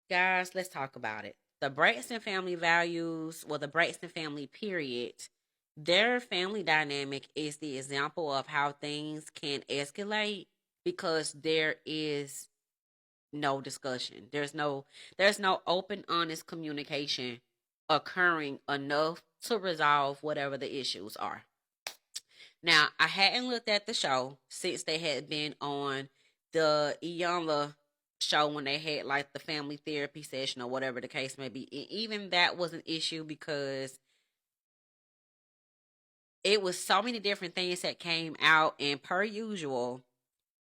Guys, let's talk about it. The Braxton family values, well, the Braxton family, period, their family dynamic is the example of how things can escalate because there is no discussion. There's no open, honest communication occurring enough to resolve whatever the issues are. Now, I hadn't looked at the show since they had been on the Iyanla show when they had like the family therapy session or whatever the case may be. And even that was an issue because it was so many different things that came out, and per usual,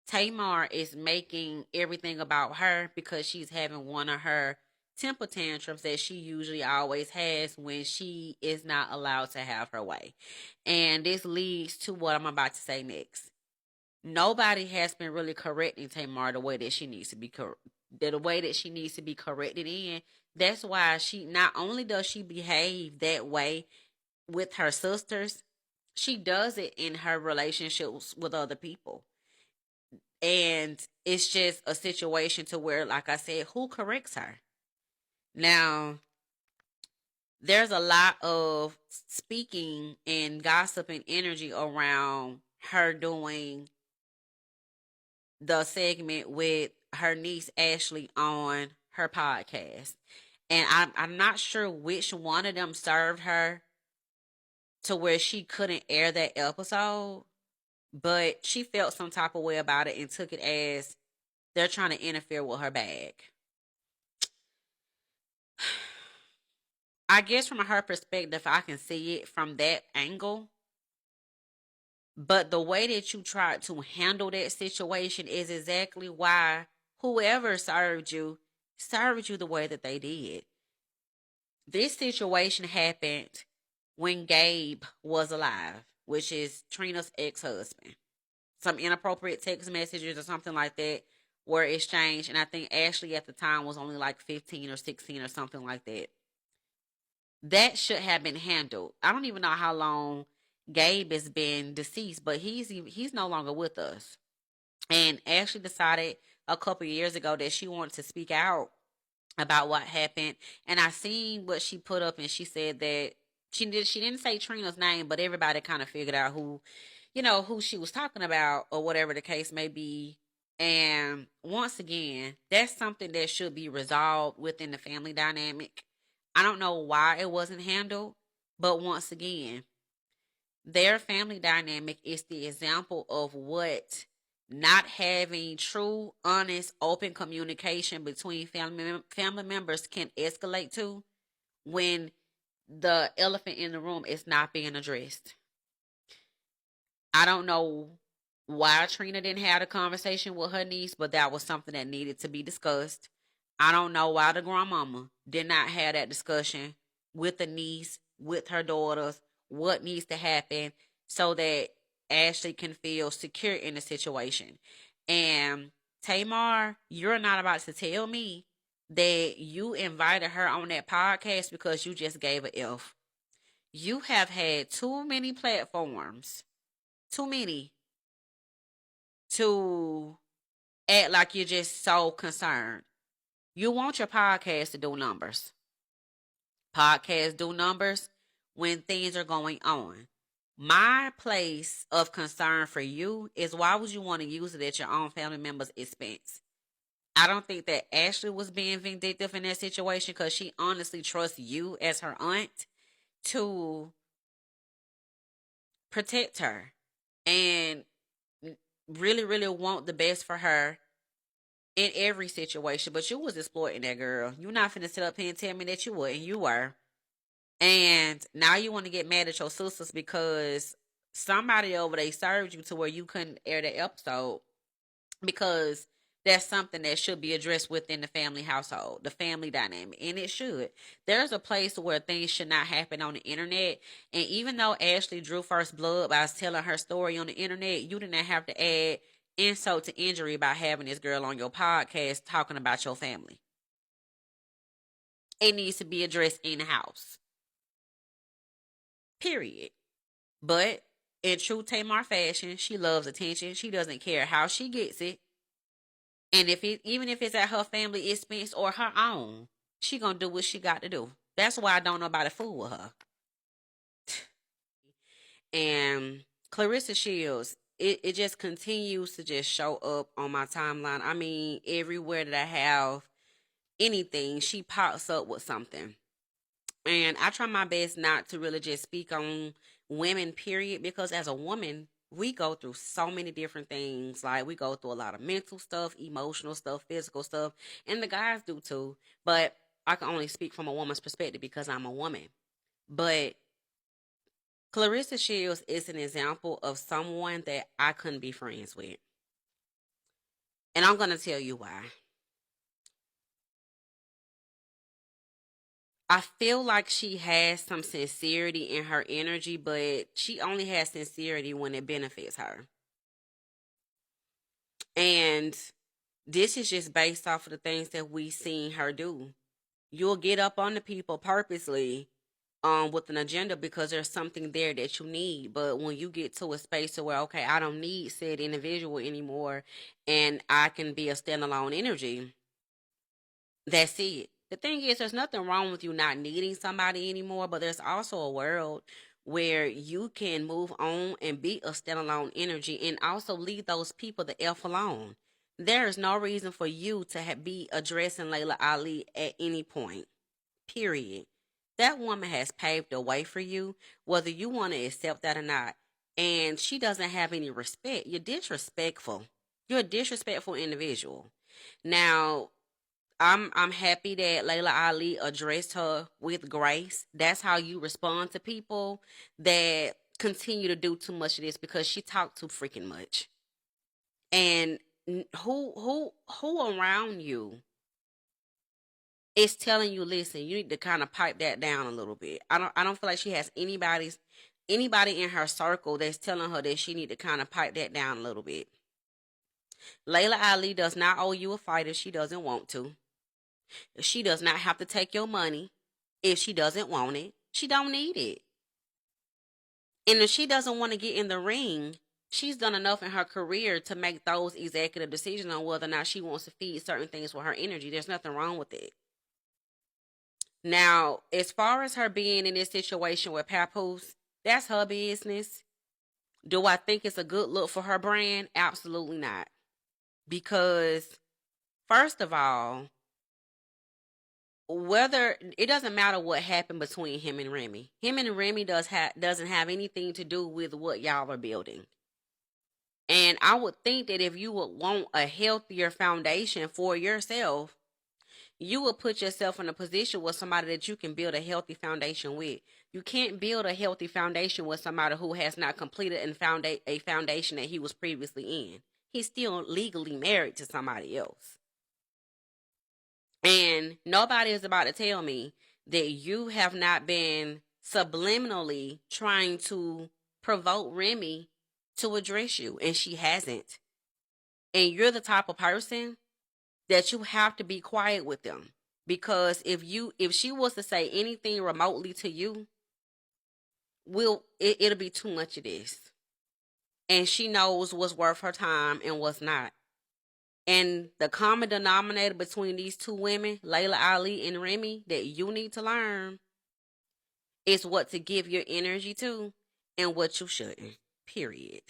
Tamar is making everything about her because she's having one of her temper tantrums that she usually always has when she is not allowed to have her way. And this leads to what I'm about to say next. Nobody has been really correcting Tamar the way that she needs to be the way that she needs to be corrected in. That's why she not only does she behave that way with her sisters, she does it in her relationships with other people. And it's just a situation to where, like I said, who corrects her? Now, there's a lot of speaking and gossip and energy around her doing the segment with her niece Ashley on her podcast. And I'm not sure which one of them served her to where she couldn't air that episode, but she felt some type of way about it and took it as they're trying to interfere with her bag. I guess from her perspective, I can see it from that angle. But the way that you tried to handle that situation is exactly why whoever served you the way that they did. This situation happened when Gabe was alive, which is Trina's ex husband. Some inappropriate text messages or something like that were exchanged. And I think Ashley at the time was only like 15 or 16 or something like that. That should have been handled. I don't even know how long Gabe has been deceased, but he's no longer with us. And Ashley decided a couple of years ago that she wanted to speak out about what happened. And I seen what she put up, and she said that she didn't say Trina's name, but everybody kind of figured out who she was talking about or whatever the case may be. And once again, that's something that should be resolved within the family dynamic. I don't know why it wasn't handled, but once again, their family dynamic is the example of what not having true, honest, open communication between family members can escalate to when the elephant in the room is not being addressed. I don't know why Trina didn't have a conversation with her niece, but that was something that needed to be discussed. I don't know why the grandmama did not have that discussion with the niece, with her daughters, what needs to happen so that Ashley can feel secure in the situation. And Tamar, you're not about to tell me that you invited her on that podcast because you just gave a F. You have had too many platforms, too many, to act like you're just so concerned. You want your podcast to do numbers. Podcasts do numbers when things are going on. My place of concern for you is why would you want to use it at your own family member's expense? I don't think that Ashley was being vindictive in that situation because she honestly trusts you as her aunt to protect her and really, really want the best for her in every situation. But you was exploiting that girl. You're not finna sit up here and tell me that you wouldn't. You were. And now you want to get mad at your sisters because somebody over there served you to where you couldn't air that episode because that's something that should be addressed within the family household, the family dynamic, and it should. There's a place where things should not happen on the internet. And even though Ashley drew first blood by telling her story on the internet, you didn't have to add insult to injury by having this girl on your podcast talking about your family. It needs to be addressed in the house. Period. But in true Tamar fashion, she loves attention. She doesn't care how she gets it. And even if it's at her family expense or her own, she gonna do what she got to do. That's why I don't nobody fool with her. And Clarissa Shields, it just continues to just show up on my timeline. I mean, everywhere that I have anything, she pops up with something. And I try my best not to really just speak on women, period, because as a woman, we go through so many different things. Like, we go through a lot of mental stuff, emotional stuff, physical stuff, and the guys do too. But I can only speak from a woman's perspective because I'm a woman. But Clarissa Shields is an example of someone that I couldn't be friends with. And I'm going to tell you why. I feel like she has some sincerity in her energy, but she only has sincerity when it benefits her. And this is just based off of the things that we seen her do. You'll get up on the people purposely with an agenda because there's something there that you need. But when you get to a space where, okay, I don't need said individual anymore and I can be a standalone energy, that's it. The thing is, there's nothing wrong with you not needing somebody anymore, but there's also a world where you can move on and be a standalone energy and also leave those people the F alone. There is no reason for you to be addressing Layla Ali at any point, period. That woman has paved the way for you, whether you want to accept that or not. And she doesn't have any respect. You're disrespectful. You're a disrespectful individual. Now, I'm happy that Layla Ali addressed her with grace. That's how you respond to people that continue to do too much of this because she talked too freaking much. And who around you is telling you, listen, you need to kind of pipe that down a little bit. I don't feel like she has anybody in her circle that's telling her that she need to kind of pipe that down a little bit. Layla Ali does not owe you a fight if she doesn't want to. She does not have to take your money if she doesn't want it. She don't need it. And if she doesn't want to get in the ring, she's done enough in her career to make those executive decisions on whether or not she wants to feed certain things with her energy. There's nothing wrong with it. Now, as far as her being in this situation with Papoose, that's her business. Do I think it's a good look for her brand? Absolutely not. Because, first of all, whether it doesn't matter what happened between him and Remy. Him and Remy doesn't have anything to do with what y'all are building. And I would think that if you would want a healthier foundation for yourself, you will put yourself in a position with somebody that you can build a healthy foundation with. You can't build a healthy foundation with somebody who has not completed and found a foundation that he was previously in. He's still legally married to somebody else. And nobody is about to tell me that you have not been subliminally trying to provoke Remy to address you, and she hasn't. And you're the type of person that you have to be quiet with them. Because if she was to say anything remotely to you, it'll be too much of this. And she knows what's worth her time and what's not. And the common denominator between these two women, Layla Ali and Remy, that you need to learn is what to give your energy to and what you shouldn't. Period.